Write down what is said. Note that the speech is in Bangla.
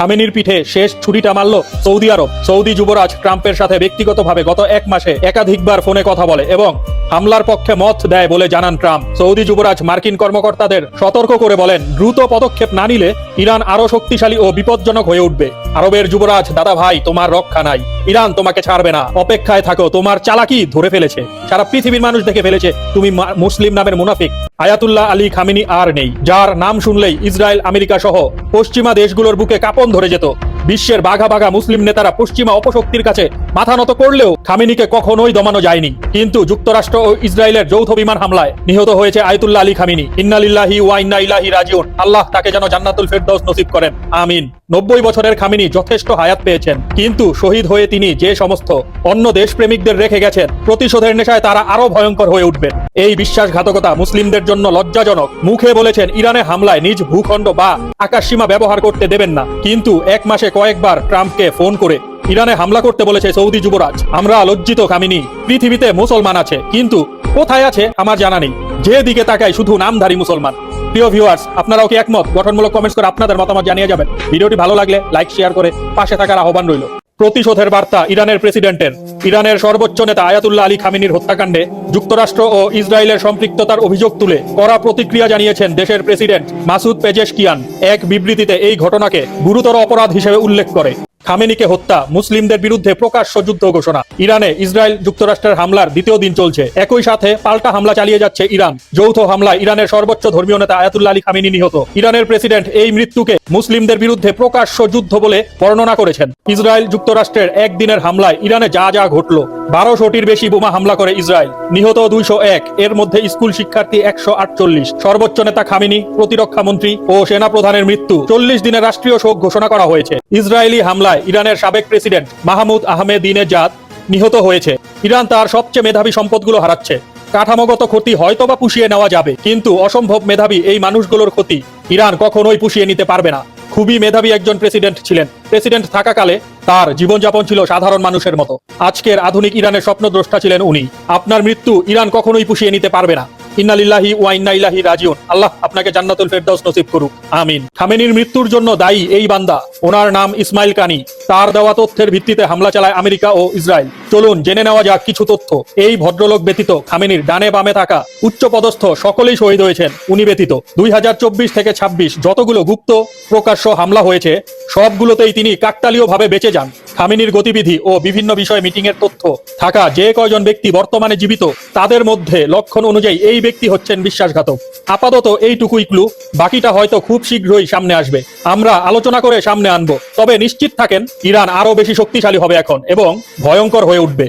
খামেনির পিঠে শেষ ছুরিটা মারল সৌদি আরব। সৌদি যুবরাজ ট্রাম্পের সাথে ব্যক্তিগতভাবে গত 1 মাসে একাধিকবার ফোনে কথা বলে এবং হামলার পক্ষে মত দেয় বলে জানান ট্রাম্প। সৌদি যুবরাজ মার্কিন কর্মকর্তাদের সতর্ক করে বলেন, দ্রুত পদক্ষেপ না নিলে ইরান আরো শক্তিশালী ও বিপজ্জনক হয়ে উঠবে। আরবের যুবরাজ, দাদা ভাই, তোমার রক্ষা নাই, ইরান তোমাকে ছাড়বে না, অপেক্ষায় থাকো, তোমার চালাকি ধরে ফেলেছে, সারা পৃথিবীর মানুষ দেখে ফেলেছে তুমি মুসলিম নামের মুনাফিক। আয়াতুল্লাহ আলী খামেনি আর নেই, যার নাম শুনলেই ইসরায়েল, আমেরিকা সহ পশ্চিমা দেশগুলোর বুকে কাঁপন ধরে যেত। বিশ্বের বাঘা বাঘা মুসলিম নেতারা পশ্চিমা অপশক্তির কাছে মাথা নত করলেও খামেনিকে কখনোই দমানো যায়নি। কিন্তু যুক্তরাষ্ট্র ও ইসরায়েলের যৌথ বিমান হামলায় নিহত হয়েছে আয়াতুল্লাহ আলী খামেনি। ইন্না লিল্লাহি ওয়া ইন্না ইলাইহি রাজিউন। আল্লাহ তাকে যেন জান্নাতুল ফেরদৌস নসিব করেন, আমিন। 90 বছরের খামেনি যথেষ্ট হায়াত পেয়েছেন, কিন্তু শহীদ হয়ে তিনি যে সমস্ত অন্য দেশপ্রেমিকদের রেখে গেছেন, প্রতিশোধের নেশায় তারা আরো ভয়ঙ্কর হয়ে উঠবেন। এই বিশ্বাসঘাতকতা মুসলিমদের জন্য লজ্জাজনক। মুখে বলেছেন ইরানে হামলায় নিজ ভূখণ্ড বা আকাশসীমা ব্যবহার করতে দেবেন না, কিন্তু 1 মাসে কয়েকবার ট্রাম্পকে ফোন করে ইরানে হামলা করতে বলেছে সৌদি যুবরাজ। আমরা লজ্জিত খামেনি। পৃথিবীতে মুসলমান আছে, কিন্তু কোথায় আছে আমার জানা নেই। যে দিকে তাকাই শুধু নামধারী মুসলমান। প্রিয় ভিউয়ার্স, আপনারাও কি একমত? গঠনমূলক কমেন্টস করে আপনাদের মতামত জানিয়ে যাবেন। ভিডিওটি ভালো লাগলে লাইক শেয়ার করে পাশে থাকার আহ্বান রইল। প্রতিশোধের বার্তা ইরানের প্রেসিডেন্টের। ইরানের সর্বোচ্চ নেতা আয়াতুল্লাহ আলী খামেনির হত্যাকাণ্ডে যুক্তরাষ্ট্র ও ইসরায়েলের সম্পৃক্ততার অভিযোগ তুলে কড়া প্রতিক্রিয়া জানিয়েছেন দেশের প্রেসিডেন্ট মাসুদ পেজেশকিয়ান। এক বিবৃতিতে এই ঘটনাকে গুরুতর অপরাধ হিসেবে উল্লেখ করে খামেনিকে হত্যা, মুসলিমদের বিরুদ্ধে প্রকাশ্য যুদ্ধ ঘোষণা। ইরানে ইসরায়েল যুক্তরাষ্ট্রের হামলার দ্বিতীয় দিন চলছে। একই সাথে পাল্টা হামলা চালিয়ে যাচ্ছে ইরান। যৌথ হামলায় ইরানের সর্বোচ্চ ধর্মীয় নেতা আয়াতুল্লাহ আলী খামেনি নিহত। ইরানের প্রেসিডেন্ট এই মৃত্যুকে মুসলিমদের বিরুদ্ধে প্রকাশ্য যুদ্ধ বলে বর্ণনা করেছেন। ইসরায়েল যুক্তরাষ্ট্রের একদিনের হামলায় ইরানে যা যা ঘটল, 1200টির বেশি বোমা হামলা করে ইসরায়েল, নিহত 201, এর মধ্যে স্কুল শিক্ষার্থী 148। সর্বোচ্চ নেতা খামেনি, প্রতিরক্ষা মন্ত্রী ও সেনা প্রধানের মৃত্যু। 40 দিনের রাষ্ট্রীয় শোক ঘোষণা করা হয়েছে। ইসরায়েলি হামলায় ইরানের সাবেক প্রেসিডেন্ট মাহমুদ আহমেদিনেজাদ নিহত হয়েছে। ইরান তার সবচেয়ে মেধাবী সম্পদগুলো হারাচ্ছে। কাঠামোগত ক্ষতি হয়তোবা পুষিয়ে নেওয়া যাবে, কিন্তু অসম্ভব মেধাবী এই মানুষগুলোর ক্ষতি ইরান কখনোই পুষিয়ে নিতে পারবে না। খুবই মেধাবী একজন প্রেসিডেন্ট ছিলেন। প্রেসিডেন্ট থাকাকালে তার জীবনযাপন ছিল সাধারণ মানুষের মতো। আজকের আধুনিক ইরানের স্বপ্নদ্রষ্টা ছিলেন উনি। আপনার মৃত্যু ইরান কখনোই পুষিয়ে নিতে পারবে না। ইন্না লিল্লাহি ওয়া ইন্না ইলাইহি রাজিউন। আল্লাহ আপনাকে জান্নাতুল ফেরদৌস নসিব করুক, আমিন। খামেনির মৃত্যুর জন্য দায়ী এই বান্দা। ওনার নাম ইসমাইল কানি। তার দেওয়া তথ্যের ভিত্তিতে হামলা চালায় আমেরিকা ও ইসরায়েল। চলুন জেনে নেওয়া যাক কিছু তথ্য। এই ভদ্রলোক ব্যতীত খামেনির ডানে বামে থাকা উচ্চপদস্থ সকলেই শহীদ হয়েছেন উনি ব্যতীত। 2024 থেকে 26 যতগুলো গুপ্ত প্রকাশ্য হামলা হয়েছে, সবগুলোতেই তিনি কাকতালীয়ভাবে বেঁচে যান। খামেনির গতিবিধি ও বিভিন্ন বিষয়ে মিটিং এর তথ্য থাকা যে কয়জন ব্যক্তি বর্তমানে জীবিত, তাদের মধ্যে লক্ষণ অনুযায়ী এই ব্যক্তি হচ্ছেন বিশ্বাসঘাতক। আপাতত এইটুকুই ক্লু, বাকিটা হয়তো খুব শীঘ্রই সামনে আসবে। আমরা আলোচনা করে সামনে আনবো। তবে নিশ্চিত থাকেন, ইরান আরো বেশি শক্তিশালী হবে এখন এবং ভয়ঙ্কর হয়ে উঠবে।